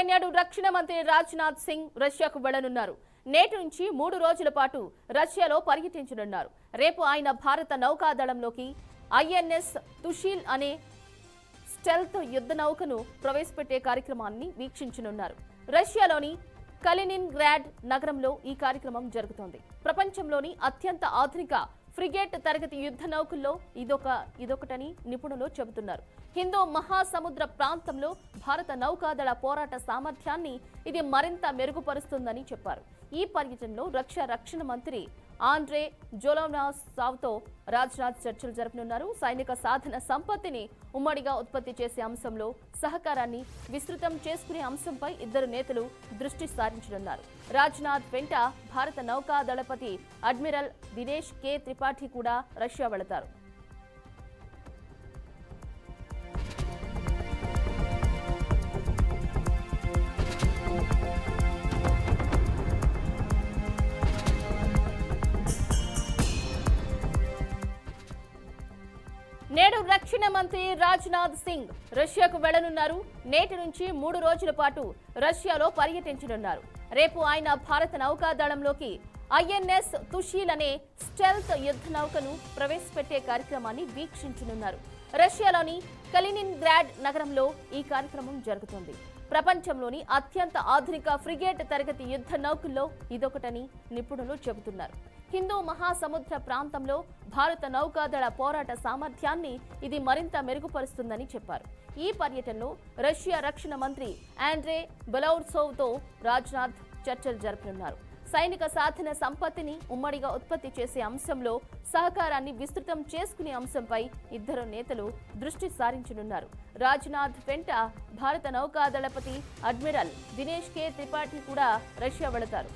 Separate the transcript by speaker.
Speaker 1: నేడు రక్షణ మంత్రి రాజ్నాథ్ సింగ్ రష్యాకు వెళ్లనున్నారు. నేటి నుంచి 3 రోజుల పాటు రష్యాలో పర్యటించనున్నారు. రేపు ఆయన భారత నౌకాదళంలోకి ఐఎన్ఎస్ తుషీల్ అనే స్టెల్త్ యుద్ధ నౌకను ప్రవేశపెట్టే కార్యక్రమాన్ని వీక్షించనున్నారు. రష్యాలోని కలినిన్గ్రాడ్ నగరంలో ఈ కార్యక్రమం జరుగుతోంది. ప్రపంచంలోని అత్యంత ఆధునిక ఫ్రిగేట్ తరగతి యుద్ధ నౌకల్లో ఇదొకటని నిపుణులు చెబుతున్నారు. హిందూ మహాసముద్ర ప్రాంతంలో భారత నౌకాదళ పోరాట సామర్థ్యాన్ని ఇది మరింత మెరుగుపరుస్తుందని చెప్పారు. ఈ పర్యటనలో రక్షణ మంత్రి ఆండ్రే జోలోవ్నావ్తో రాజ్నాథ్ చర్చలు జరపనున్నారు. సైనిక సాధన సంపత్తిని ఉమ్మడిగా ఉత్పత్తి చేసే అంశంలో సహకారాన్ని విస్తృతం చేసుకునే అంశంపై ఇద్దరు నేతలు దృష్టి సారించనున్నారు. రాజ్నాథ్ వెంట భారత నౌకాదళపతి అడ్మిరల్ దినేష్ కే త్రిపాఠి కూడా రష్యా వెళతారు. నేడు రక్షణ మంత్రి రాజ్నాథ్ సింగ్ రష్యాకు వెళ్లనున్నారు. నేటి నుంచి 3 రోజుల పాటు రష్యాలో పర్యటించనున్నారు. రేపు ఆయన భారత నౌకాదళంలోకి ఐఎన్ఎస్ తుషీల్ అనే స్టెల్త్ యుద్ధ నౌకను ప్రవేశపెట్టే కార్యక్రమాన్ని వీక్షించనున్నారు. రష్యాలోని కలినిన్గ్రాడ్ నగరంలో ఈ కార్యక్రమం జరుగుతుంది. ప్రపంచంలోని అత్యంత ఆధునిక ఫ్రిగేట్ తరగతి యుద్ధ నౌకల్లో ఇదొకటని నిపుణులు చెబుతున్నారు. హిందూ మహాసముద్ర ప్రాంతంలో భారత నౌకాదళ పోరాట సామర్థ్యాన్ని ఇది మరింత మెరుగుపరుస్తుందని చెప్పారు. ఈ పర్యటనలో రష్యా రక్షణ మంత్రి ఆండ్రే బెలౌర్సోవ్తో రాజ్నాథ్ చర్చలు జరపనున్నారు. సైనిక సాధన సంపత్తిని ఉమ్మడిగా ఉత్పత్తి చేసే అంశంలో సహకారాన్ని విస్తృతం చేసుకునే అంశంపై ఇద్దరు నేతలు దృష్టి సారించనున్నారు. రాజ్నాథ్ వెంట భారత నౌకాదళపతి అడ్మిరల్ దినేష్ కే త్రిపాఠి కూడా రష్యా వెళతారు.